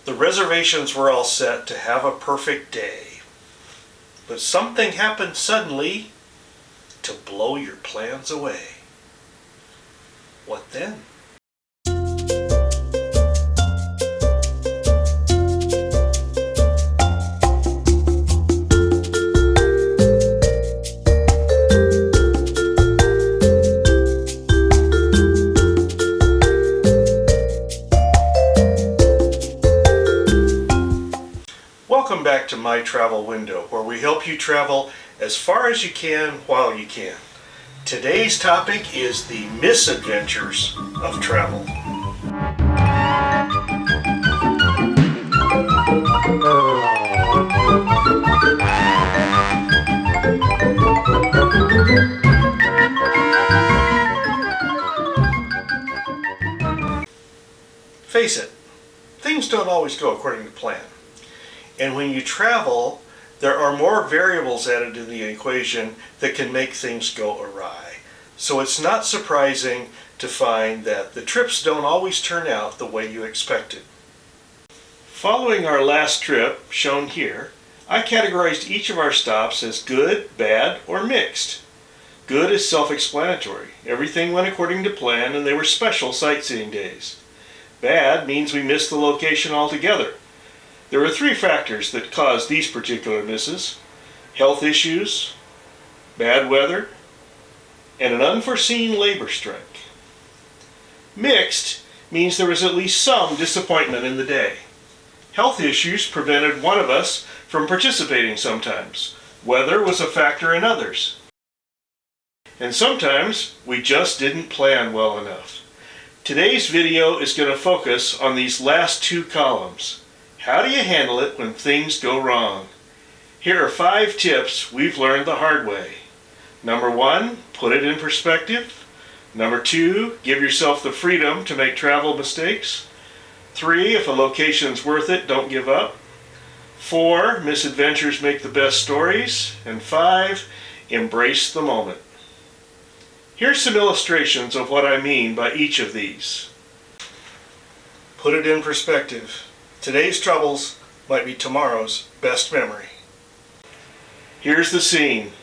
The reservations were all set to have a perfect day. But something happened suddenly to blow your plans away. What then? Welcome back to My Travel Window, where we help you travel as far as you can while you can. Today's topic is the misadventures of travel. Face it, things don't always go according to plan. And when you travel, there are more variables added to the equation that can make things go awry. So it's not surprising to find that the trips don't always turn out the way you expected. Following our last trip, shown here, I categorized each of our stops as good, bad, or mixed. Good is self-explanatory. Everything went according to plan and they were special sightseeing days. Bad means we missed the location altogether. There were three factors that caused these particular misses: health issues, bad weather, and an unforeseen labor strike. Mixed means there was at least some disappointment in the day. Health issues prevented one of us from participating sometimes. Weather was a factor in others. And sometimes we just didn't plan well enough. Today's video is going to focus on these last two columns. How do you handle it when things go wrong? Here are 5 tips we've learned the hard way. Number 1, put it in perspective. Number 2, give yourself the freedom to make travel mistakes. 3, if a location's worth it, don't give up. 4, misadventures make the best stories. And 5, embrace the moment. Here's some illustrations of what I mean by each of these. Put it in perspective. Today's troubles might be tomorrow's best memory. Here's the scene.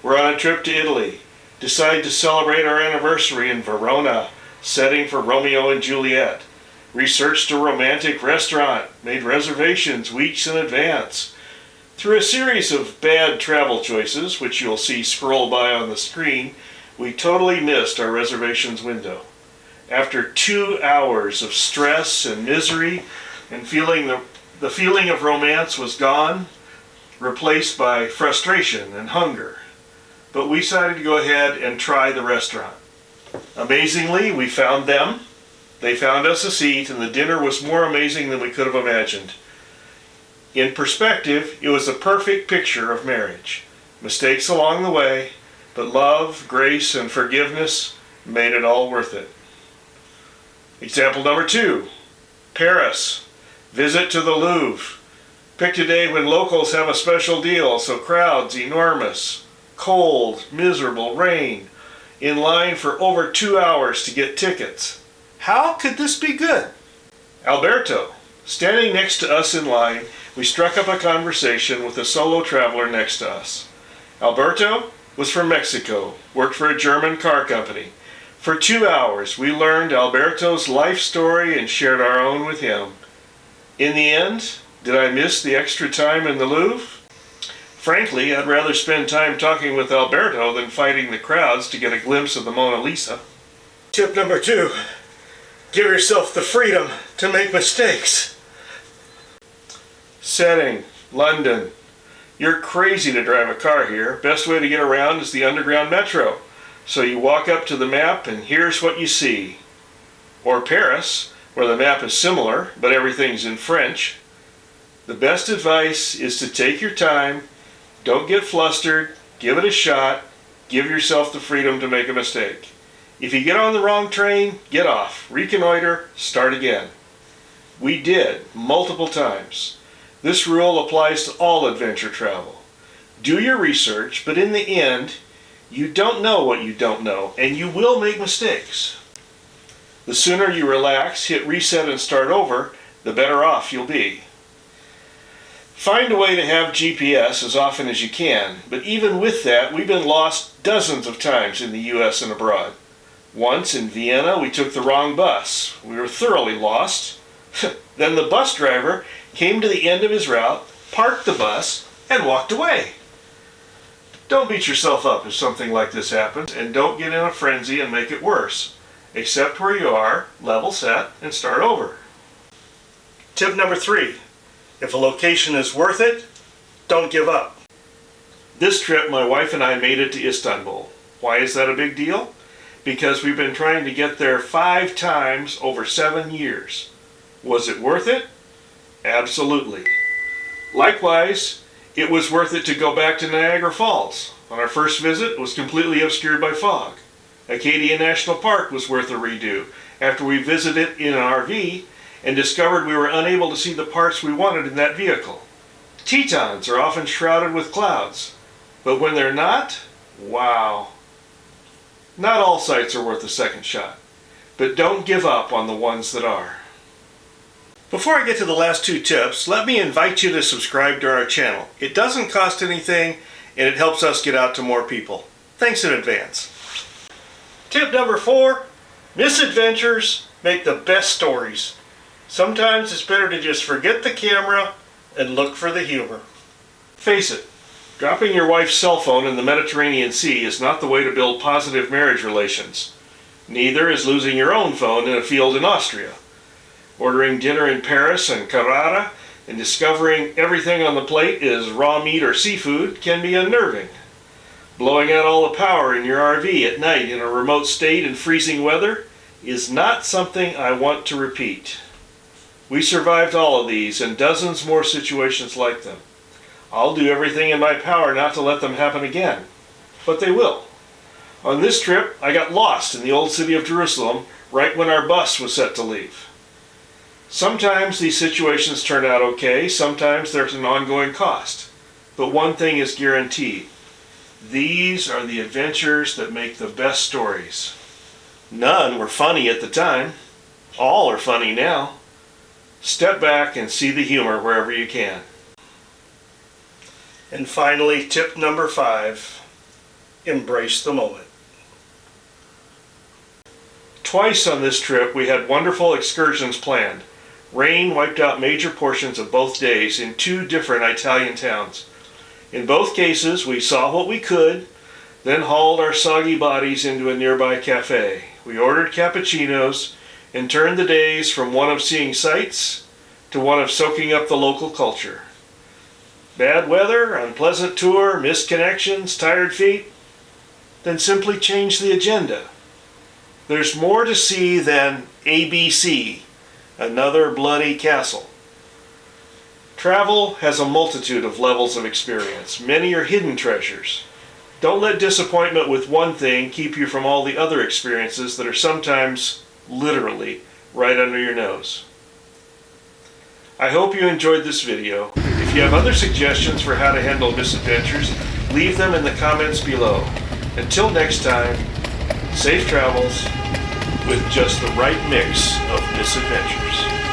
We're on a trip to Italy. Decide to celebrate our anniversary in Verona, setting for Romeo and Juliet. Researched a romantic restaurant, made reservations weeks in advance. Through a series of bad travel choices, which you'll see scroll by on the screen, we totally missed our reservations window. After 2 hours of stress and misery, and the feeling of romance was gone, replaced by frustration and hunger. But we decided to go ahead and try the restaurant. Amazingly, we found them. They found us a seat, and the dinner was more amazing than we could have imagined. In perspective, it was a perfect picture of marriage. Mistakes along the way, but love, grace, and forgiveness made it all worth it. Example number 2, Paris. Visit to the Louvre. Picked a day when locals have a special deal, so crowds enormous. Cold, miserable, rain. In line for over 2 hours to get tickets. How could this be good? Alberto. Standing next to us in line, we struck up a conversation with a solo traveler next to us. Alberto was from Mexico, worked for a German car company. For 2 hours, we learned Alberto's life story and shared our own with him. In the end, did I miss the extra time in the Louvre? Frankly, I'd rather spend time talking with Alberto than fighting the crowds to get a glimpse of the Mona Lisa. Tip number 2, give yourself the freedom to make mistakes. Setting, London. You're crazy to drive a car here. Best way to get around is the underground metro. So you walk up to the map and here's what you see. Or Paris, where the map is similar, but everything's in French. The best advice is to take your time, don't get flustered, give it a shot, give yourself the freedom to make a mistake. If you get on the wrong train, get off, reconnoiter, start again. We did, multiple times. This rule applies to all adventure travel. Do your research, but in the end, you don't know what you don't know, and you will make mistakes. The sooner you relax, hit reset and start over, the better off you'll be. Find a way to have GPS as often as you can, but even with that, we've been lost dozens of times in the U.S. and abroad. Once in Vienna, we took the wrong bus. We were thoroughly lost. Then the bus driver came to the end of his route, parked the bus, and walked away. Don't beat yourself up if something like this happens, and don't get in a frenzy and make it worse. Accept where you are, level set, and start over. Tip number 3. If a location is worth it, don't give up. This trip, my wife and I made it to Istanbul. Why is that a big deal? Because we've been trying to get there 5 times over 7 years. Was it worth it? Absolutely. Likewise, it was worth it to go back to Niagara Falls. On our first visit, it was completely obscured by fog. Acadia National Park was worth a redo after we visited it in an RV and discovered we were unable to see the parts we wanted in that vehicle. Tetons are often shrouded with clouds, but when they're not, wow. Not all sites are worth a second shot, but don't give up on the ones that are. Before I get to the last 2 tips, let me invite you to subscribe to our channel. It doesn't cost anything, and it helps us get out to more people. Thanks in advance. Tip number 4, misadventures make the best stories. Sometimes it's better to just forget the camera and look for the humor. Face it, dropping your wife's cell phone in the Mediterranean Sea is not the way to build positive marriage relations. Neither is losing your own phone in a field in Austria. Ordering dinner in Paris and Carrara and discovering everything on the plate is raw meat or seafood can be unnerving. Blowing out all the power in your RV at night in a remote state in freezing weather is not something I want to repeat. We survived all of these and dozens more situations like them. I'll do everything in my power not to let them happen again, but they will. On this trip, I got lost in the old city of Jerusalem right when our bus was set to leave. Sometimes these situations turn out okay, sometimes there's an ongoing cost. But one thing is guaranteed. These are the adventures that make the best stories. None were funny at the time. All are funny now. Step back and see the humor wherever you can. And finally, tip number 5, embrace the moment. Twice on this trip we had wonderful excursions planned. Rain wiped out major portions of both days in 2 different Italian towns. In both cases, we saw what we could, then hauled our soggy bodies into a nearby cafe. We ordered cappuccinos and turned the days from one of seeing sights to one of soaking up the local culture. Bad weather, unpleasant tour, missed connections, tired feet? Then simply change the agenda. There's more to see than ABC, another bloody castle. Travel has a multitude of levels of experience. Many are hidden treasures. Don't let disappointment with one thing keep you from all the other experiences that are sometimes, literally, right under your nose. I hope you enjoyed this video. If you have other suggestions for how to handle misadventures, leave them in the comments below. Until next time, safe travels with just the right mix of misadventures.